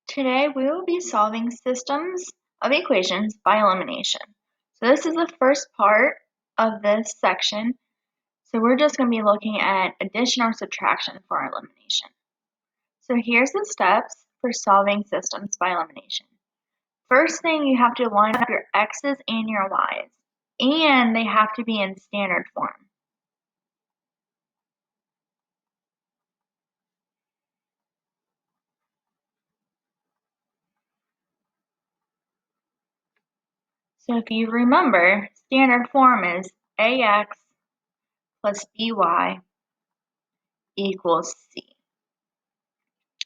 Today we will be solving systems of equations by elimination. So this is the first part of this section. So we're just going to be looking at addition or subtraction for our elimination. So here's the steps for solving systems by elimination. First thing, you have to line up your x's and your y's, and they have to be in standard form. So if you remember, standard form is ax plus by equals c.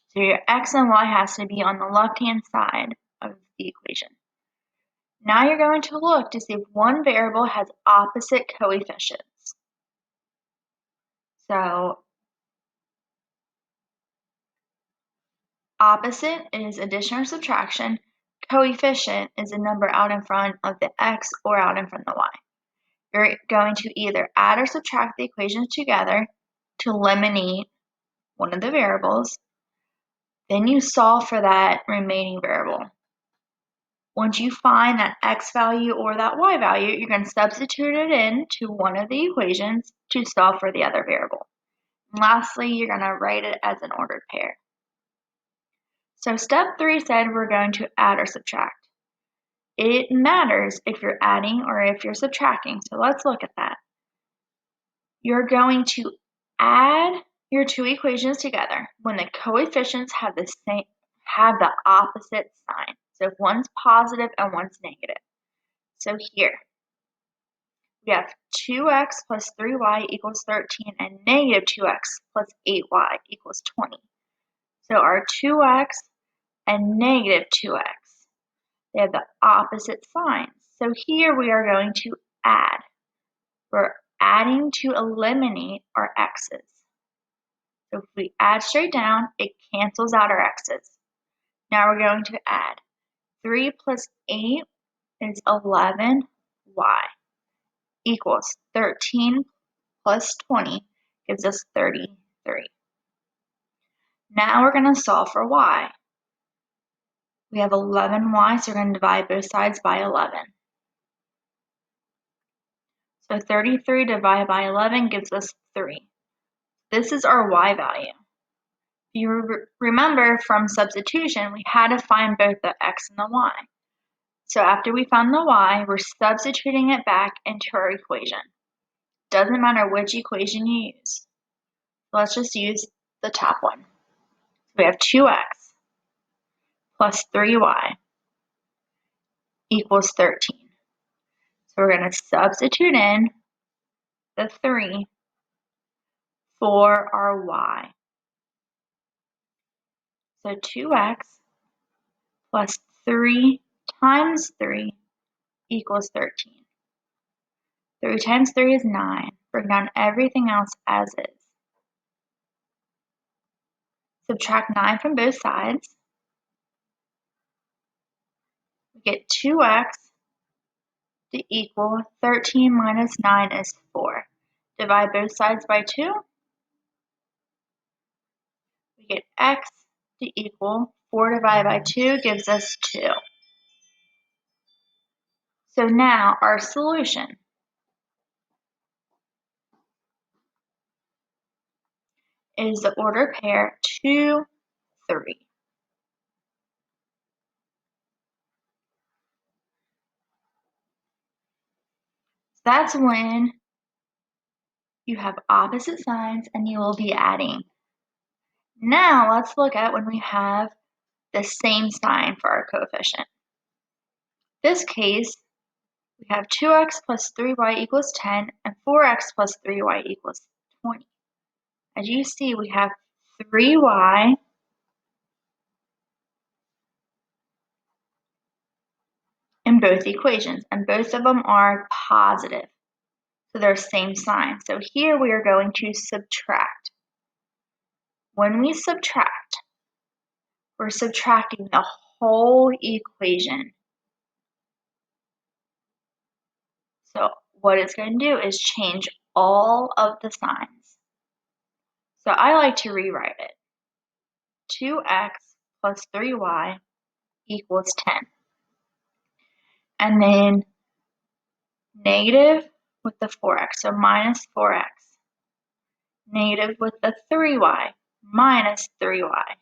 So your x and y has to be on the left-hand side of the equation. Now you're going to look to see if one variable has opposite coefficients. So opposite is addition or subtraction. Coefficient is a number out in front of the x or out in front of the y. You're going to either add or subtract the equations together to eliminate one of the variables. Then you solve for that remaining variable. Once you find that x value or that y value, you're going to substitute it into one of the equations to solve for the other variable. And lastly, you're going to write it as an ordered pair. So step 3 said we're going to add or subtract. It matters if you're adding or if you're subtracting, so let's look at that. You're going to add your two equations together when the coefficients have the opposite sign. So if one's positive and one's negative. So here, we have 2x plus 3y equals 13 and negative 2x plus 8y equals 20. So our 2x and negative 2x, they have the opposite signs. So here we are going to add. We're adding to eliminate our x's. So if we add straight down, it cancels out our x's. Now we're going to add. 3 plus 8 is 11y equals 13 plus 20 gives us 33. Now we're going to solve for y. We have 11y, so we're going to divide both sides by 11. So 33 divided by 11 gives us 3. This is our y value. If you remember from substitution, we had to find both the x and the y. So after we found the y, we're substituting it back into our equation. Doesn't matter which equation you use. Let's just use the top one. So we have 2x plus 3y equals 13. So we're going to substitute in the 3 for our y. So 2x plus 3 times 3 equals 13. 3 times 3 is 9. Bring down everything else as is. Subtract 9 from both sides. We get 2x to equal 13 minus 9 is 4. Divide both sides by 2. We get x to equal 4 divided by 2 gives us 2. So now our solution is the ordered pair 2, 3. That's when you have opposite signs and you will be adding. Now let's look at when we have the same sign for our coefficient. This case, we have 2x plus 3y equals 10 and 4x plus 3y equals 20. As you see, we have 3y in both equations, and both of them are positive. So they're same sign. So here we are going to subtract. When we subtract, we're subtracting the whole equation. So what it's going to do is change all of the signs. So I like to rewrite it. 2x plus 3y equals 10. And then negative with the 4x, so minus 4x. Negative with the 3y, minus 3y.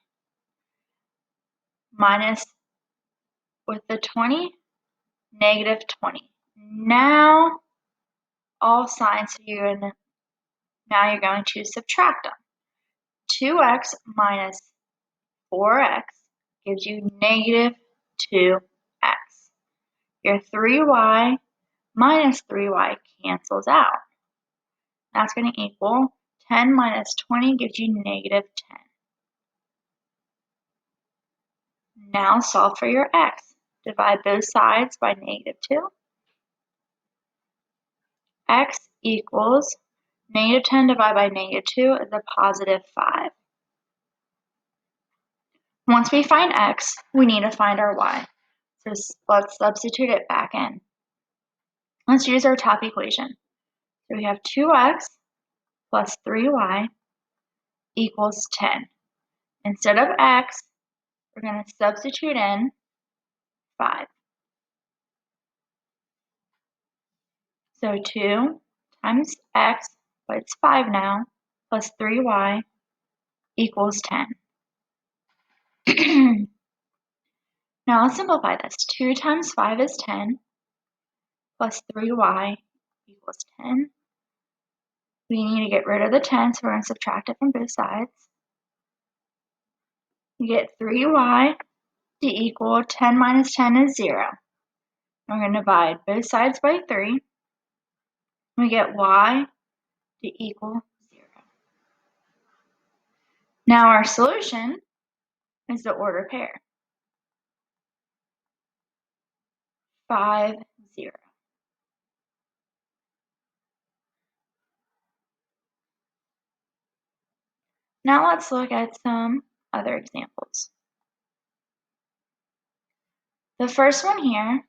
Minus with the 20, negative 20. Now, all signs, now you're going to subtract them. 2x minus 4x gives you negative 2x. Your 3y minus 3y cancels out. That's going to equal 10 minus 20 gives you negative 10. Now solve for your x. Divide both sides by negative 2. X equals negative 10 divided by negative 2 is a positive 5. Once we find x, we need to find our y. So let's substitute it back in. Let's use our top equation. So we have 2x plus 3y equals 10. Instead of x, we're going to substitute in 5. So 2 times x, but it's 5 now, plus 3y equals 10. Now let's simplify this. 2 times 5 is 10, plus 3y equals 10. We need to get rid of the 10, so we're going to subtract it from both sides. We get 3y to equal 10 minus 10 is 0. We're going to divide both sides by 3. We get y to equal 0. Now our solution is the order pair. 5, 0. Now let's look at some other examples. The first one here,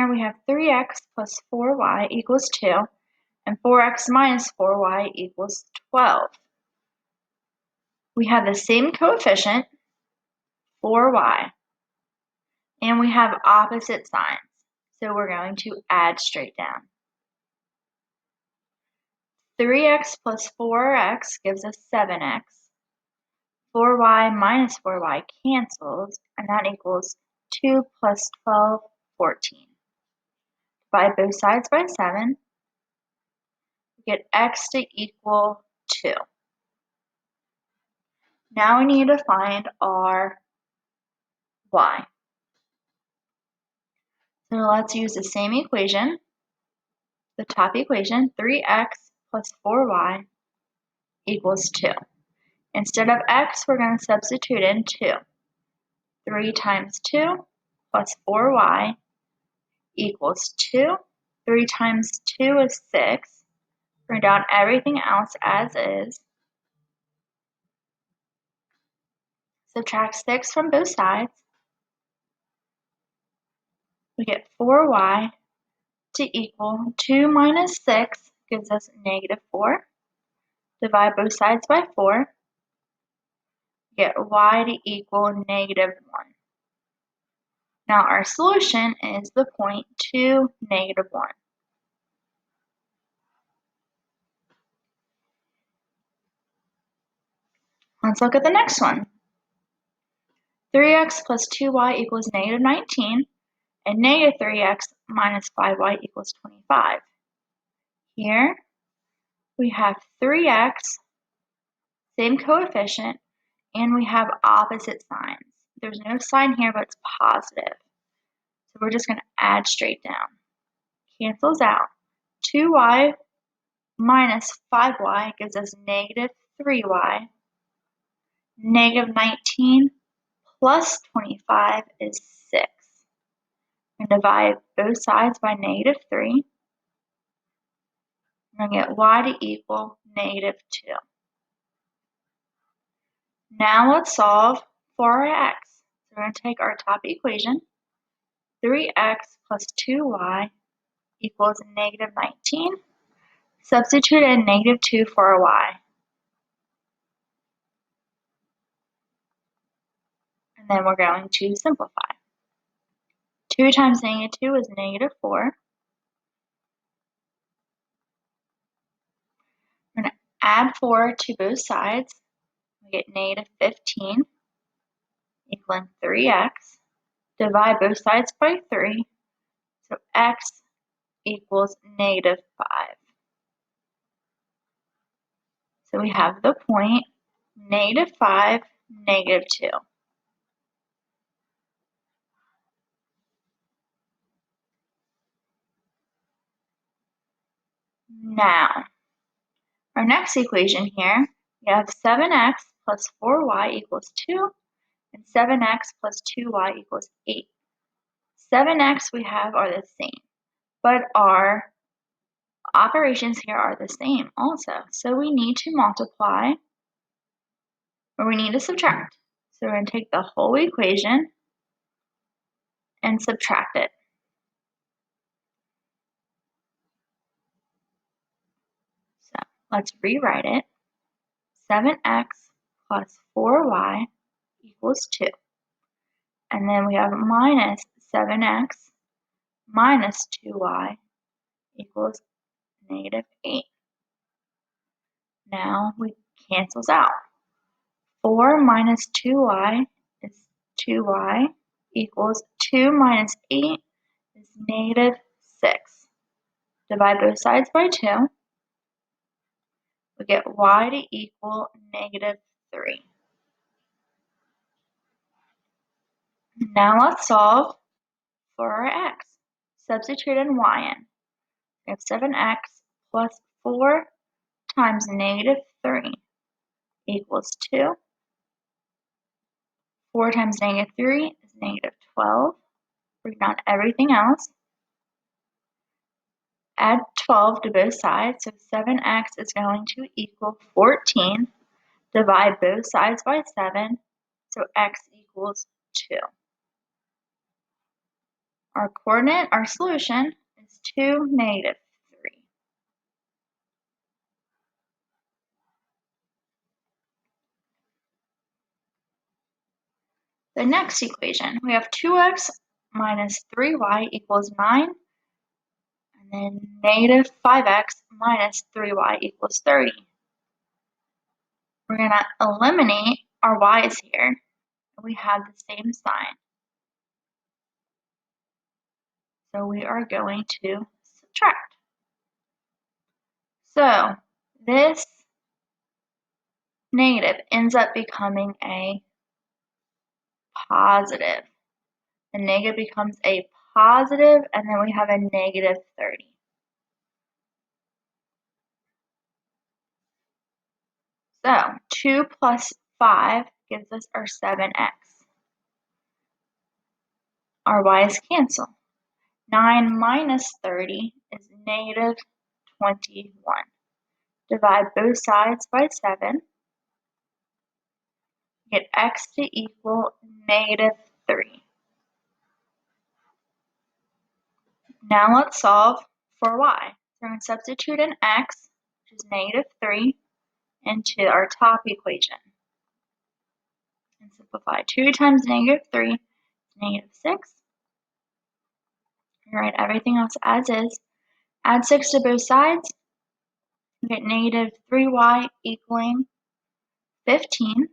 we have 3x plus 4y equals 2, and 4x minus 4y equals 12. We have the same coefficient, 4y, and we have opposite signs, so we're going to add straight down. 3x plus 4x gives us 7x. 4y minus 4y cancels, and that equals 2 plus 12, 14. Divide both sides by 7. We get x to equal 2. Now we need to find our y. So let's use the same equation, the top equation, 3x plus 4y equals 2. Instead of x, we're going to substitute in 2. 3 times 2 plus 4y equals 2. 3 times 2 is 6. Bring down everything else as is. Subtract 6 from both sides. We get 4y to equal 2 minus 6 gives us negative 4. Divide both sides by 4. Get y to equal negative 1. Now our solution is the point 2, negative 1. Let's look at the next one. 3x plus 2y equals negative 19, and negative 3x minus 5y equals 25. Here we have 3x, same coefficient, and we have opposite signs. There's no sign here, but it's positive. So we're just going to add straight down. Cancels out. 2y minus 5y gives us negative 3y. Negative 19 plus 25 is 6. And divide both sides by negative 3. We're going to get y to equal negative 2. Now let's solve for our x. So we're going to take our top equation, 3x plus 2y equals negative 19. Substitute in negative 2 for a y. And then we're going to simplify. 2 times negative 2 is negative 4. We're going to add 4 to both sides. We get negative 15 equaling 3x. Divide both sides by 3. So x equals negative 5. So we have the point negative 5, negative 2. Now, our next equation here, we have 7x plus 4y equals 2, and 7x plus 2y equals 8. 7x we have are the same, but our operations here are the same also. So we need to multiply, or we need to subtract. So we're going to take the whole equation and subtract it. So let's rewrite it. 7x plus 4y equals 2. And then we have minus 7x minus 2y equals negative 8. Now we cancels out. 4 minus 2y is 2y equals 2 minus 8 is negative 6. Divide both sides by 2. We get y to equal negative 3. Now let's solve for our x. Substitute in y in. We have 7x plus 4 times negative 3 equals 2. 4 times negative 3 is negative 12. Bring down everything else. Add 12 to both sides, so 7x is going to equal 14. Divide both sides by 7, so x equals 2. Our coordinate, our solution, is 2, negative 3. The next equation, we have 2x minus 3y equals 9, and then negative 5x minus 3y equals 30. We're going to eliminate our y's here. We have the same sign. So we are going to subtract. So this negative ends up becoming a positive. The negative becomes a positive, and then we have a negative 30. So 2 plus 5 gives us our 7x. Our y's cancel. 9 minus 30 is negative 21. Divide both sides by 7. Get x to equal negative 3. Now let's solve for y. So we're going to substitute in x, which is negative 3, into our top equation. And simplify. 2 times negative 3 is negative 6. Write everything else as is. Add 6 to both sides. We get negative 3y equaling 15.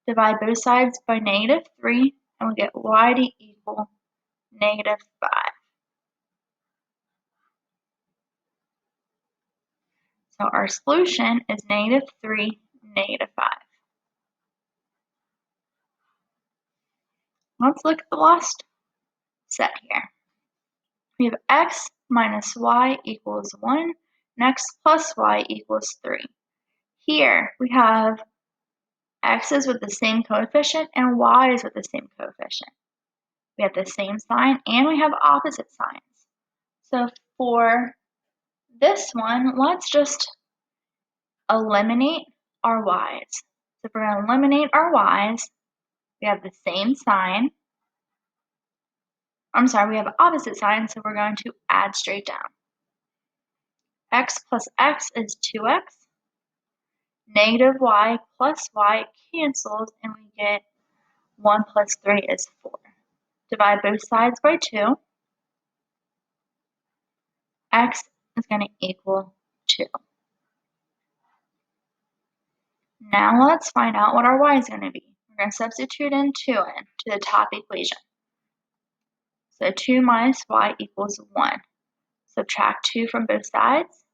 Divide both sides by negative 3, and we get y to equal negative 5. So our solution is negative 3, negative 5. Let's look at the last set here. We have x minus y equals 1, and x plus y equals 3. Here we have x's with the same coefficient and y's with the same coefficient. We have the same sign and we have opposite signs. So for this one, let's just eliminate our y's. So if we're going to eliminate our y's, We have the same sign. I'm sorry, we have opposite signs, so we're going to add straight down. X plus x is 2x. Negative y plus y cancels, and we get 1 plus 3 is 4. Divide both sides by 2. X is going to equal 2. Now let's find out what our y is going to be. We're going to substitute in 2 into the top equation. So 2 minus y equals 1. Subtract 2 from both sides.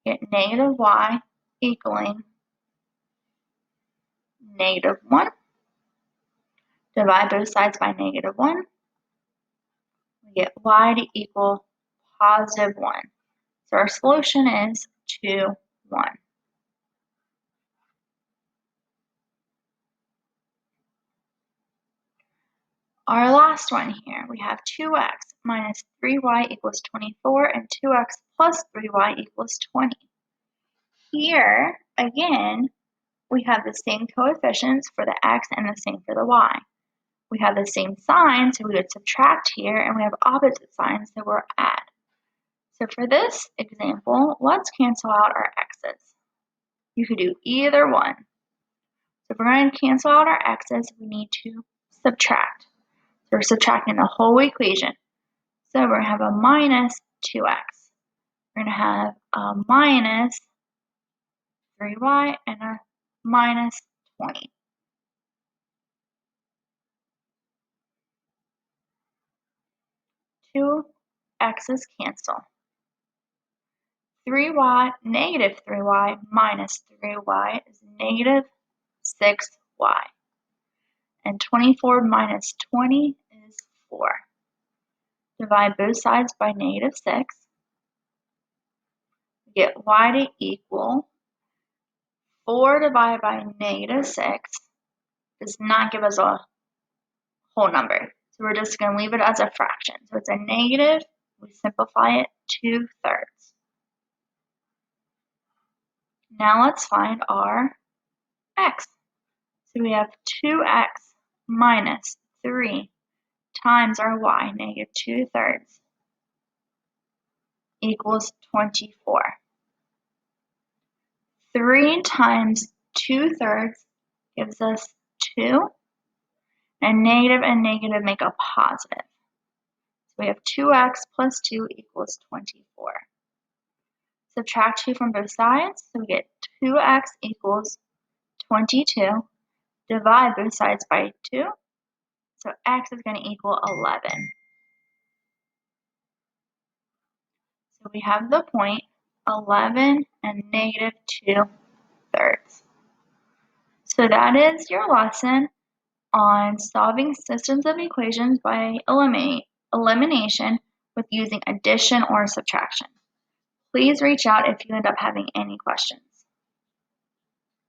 Get negative y equaling negative 1. Divide both sides by negative 1. We get y to equal positive 1. So our solution is 2, 1. Our last one here, we have 2x minus 3y equals 24 and 2x plus 3y equals 20. Here, again, we have the same coefficients for the x and the same for the y. We have the same sign, so we would subtract here, and we have opposite signs, so we'll add. So for this example, let's cancel out our x's. You could do either one. So if we're going to cancel out our x's, we need to subtract. So we're subtracting the whole equation. So we're going to have a minus 2x. We're going to have a minus 3y and a minus 20. Two x's cancel. 3y, negative 3y minus 3y is negative 6y. And 24 minus 20 is 4. Divide both sides by negative 6. We get y to equal 4 divided by negative 6 does not give us a whole number. So we're just going to leave it as a fraction. So it's a negative. We simplify it 2/3. Now let's find our x. So we have 2x minus 3 times our y, negative 2/3, equals 24. 3 times 2/3 gives us 2, and negative make a positive. So we have 2x plus 2 equals 24. Subtract 2 from both sides, so we get 2x equals 22. Divide both sides by 2, so x is going to equal 11. So we have the point 11 and negative 2/3. So that is your lesson on solving systems of equations by elimination with using addition or subtraction. Please reach out if you end up having any questions.